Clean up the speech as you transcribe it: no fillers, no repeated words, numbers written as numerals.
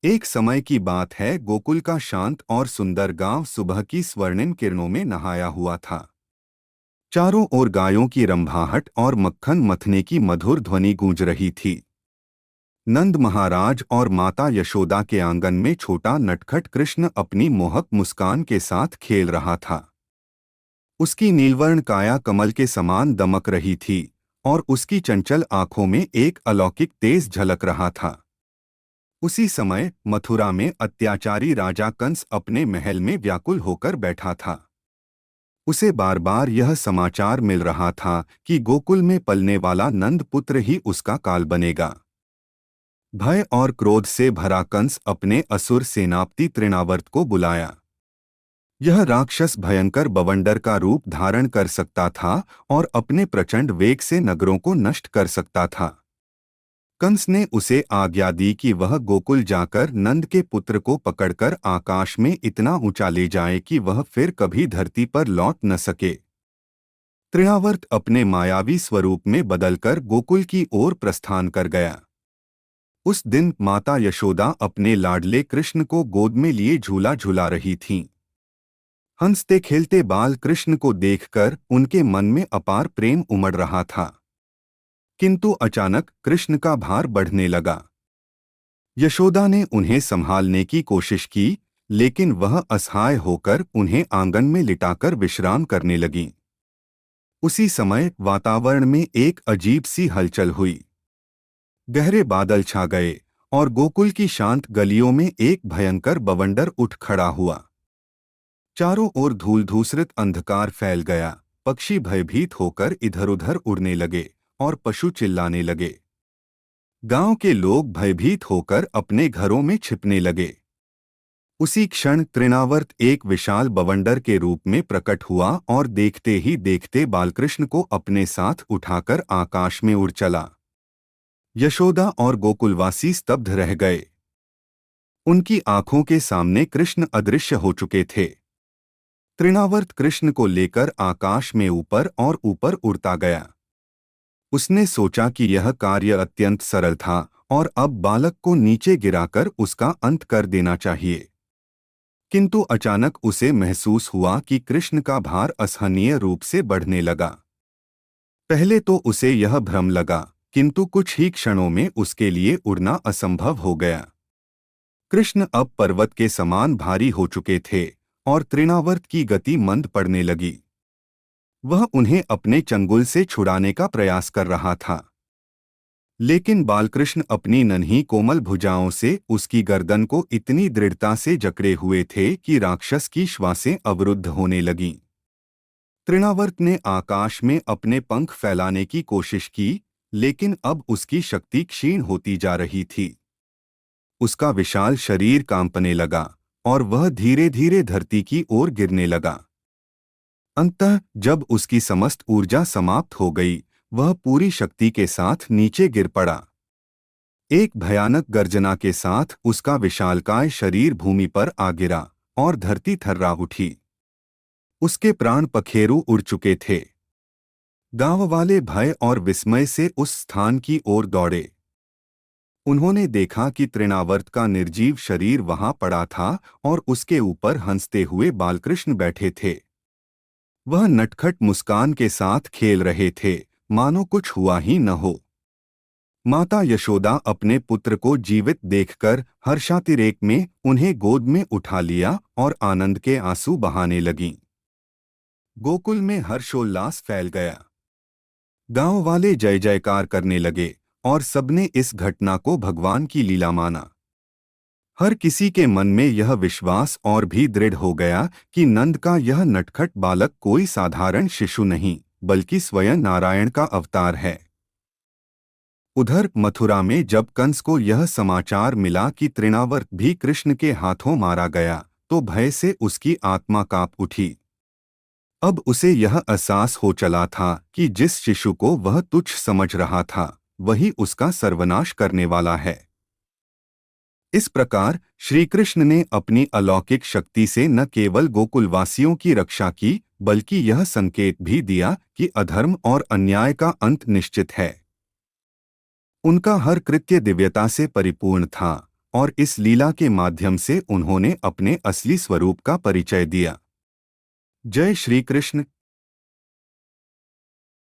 एक समय की बात है, गोकुल का शांत और सुंदर गांव सुबह की स्वर्णिम किरणों में नहाया हुआ था। चारों ओर गायों की रंभाहट और मक्खन मथने की मधुर ध्वनि गूंज रही थी। नंद महाराज और माता यशोदा के आंगन में छोटा नटखट कृष्ण अपनी मोहक मुस्कान के साथ खेल रहा था। उसकी नीलवर्ण काया कमल के समान दमक रही थी और उसकी चंचल आंखों में एक अलौकिक तेज झलक रहा था। उसी समय मथुरा में अत्याचारी राजा कंस अपने महल में व्याकुल होकर बैठा था। उसे बार बार यह समाचार मिल रहा था कि गोकुल में पलने वाला नंद पुत्र ही उसका काल बनेगा। भय और क्रोध से भरा कंस अपने असुर सेनापति तृणावर्त को बुलाया। यह राक्षस भयंकर बवंडर का रूप धारण कर सकता था और अपने प्रचंड वेग से नगरों को नष्ट कर सकता था। कंस ने उसे आज्ञा दी कि वह गोकुल जाकर नंद के पुत्र को पकड़कर आकाश में इतना ऊंचा ले जाए कि वह फिर कभी धरती पर लौट न सके। तृणावर्त अपने मायावी स्वरूप में बदलकर गोकुल की ओर प्रस्थान कर गया। उस दिन माता यशोदा अपने लाडले कृष्ण को गोद में लिए झूला झूला रही थीं। हंसते खेलते बाल कृष्ण को देखकर उनके मन में अपार प्रेम उमड़ रहा था। किंतु अचानक कृष्ण का भार बढ़ने लगा। यशोदा ने उन्हें संभालने की कोशिश की, लेकिन वह असहाय होकर उन्हें आंगन में लिटाकर विश्राम करने लगीं। उसी समय वातावरण में एक अजीब सी हलचल हुई। गहरे बादल छा गए और गोकुल की शांत गलियों में एक भयंकर बवंडर उठ खड़ा हुआ। चारों ओर धूल धूसरित अंधकार फैल गया। पक्षी भयभीत होकर इधर-उधर उड़ने लगे और पशु चिल्लाने लगे। गांव के लोग भयभीत होकर अपने घरों में छिपने लगे। उसी क्षण तृणावर्त एक विशाल बवंडर के रूप में प्रकट हुआ और देखते ही देखते बालकृष्ण को अपने साथ उठाकर आकाश में उड़ चला। यशोदा और गोकुलवासी स्तब्ध रह गए। उनकी आंखों के सामने कृष्ण अदृश्य हो चुके थे। तृणावर्त कृष्ण को लेकर आकाश में ऊपर और ऊपर उड़ता गया। उसने सोचा कि यह कार्य अत्यंत सरल था और अब बालक को नीचे गिराकर उसका अंत कर देना चाहिए। किंतु अचानक उसे महसूस हुआ कि कृष्ण का भार असहनीय रूप से बढ़ने लगा। पहले तो उसे यह भ्रम लगा, किंतु कुछ ही क्षणों में उसके लिए उड़ना असंभव हो गया। कृष्ण अब पर्वत के समान भारी हो चुके थे और तृणावर्त की गति मंद पड़ने लगी। वह उन्हें अपने चंगुल से छुड़ाने का प्रयास कर रहा था, लेकिन बालकृष्ण अपनी नन्ही कोमल भुजाओं से उसकी गर्दन को इतनी दृढ़ता से जकड़े हुए थे कि राक्षस की श्वासें अवरुद्ध होने लगीं। तृणावर्त ने आकाश में अपने पंख फैलाने की कोशिश की, लेकिन अब उसकी शक्ति क्षीण होती जा रही थी। उसका विशाल शरीर कांपने लगा और वह धीरे धीरे धरती की ओर गिरने लगा। अंततः जब उसकी समस्त ऊर्जा समाप्त हो गई, वह पूरी शक्ति के साथ नीचे गिर पड़ा। एक भयानक गर्जना के साथ उसका विशालकाय शरीर भूमि पर आ गिरा और धरती थर्रा उठी। उसके प्राण पखेरु उड़ चुके थे। गांव वाले भय और विस्मय से उस स्थान की ओर दौड़े। उन्होंने देखा कि तृणावर्त का निर्जीव शरीर वहां पड़ा था और उसके ऊपर हंसते हुए बालकृष्ण बैठे थे। वह नटखट मुस्कान के साथ खेल रहे थे, मानो कुछ हुआ ही न हो। माता यशोदा अपने पुत्र को जीवित देखकर हर्षातिरेक में उन्हें गोद में उठा लिया और आनंद के आंसू बहाने लगीं। गोकुल में हर्षोल्लास फैल गया। गांव वाले जय जयकार करने लगे और सबने इस घटना को भगवान की लीला माना। हर किसी के मन में यह विश्वास और भी दृढ़ हो गया कि नंद का यह नटखट बालक कोई साधारण शिशु नहीं, बल्कि स्वयं नारायण का अवतार है। उधर मथुरा में जब कंस को यह समाचार मिला कि तृणावर्त भी कृष्ण के हाथों मारा गया, तो भय से उसकी आत्मा कांप उठी। अब उसे यह एहसास हो चला था कि जिस शिशु को वह तुच्छ समझ रहा था, वही उसका सर्वनाश करने वाला है। इस प्रकार श्री कृष्ण ने अपनी अलौकिक शक्ति से न केवल गोकुलवासियों की रक्षा की, बल्कि यह संकेत भी दिया कि अधर्म और अन्याय का अंत निश्चित है। उनका हर कृत्य दिव्यता से परिपूर्ण था और इस लीला के माध्यम से उन्होंने अपने असली स्वरूप का परिचय दिया। जय श्री कृष्ण।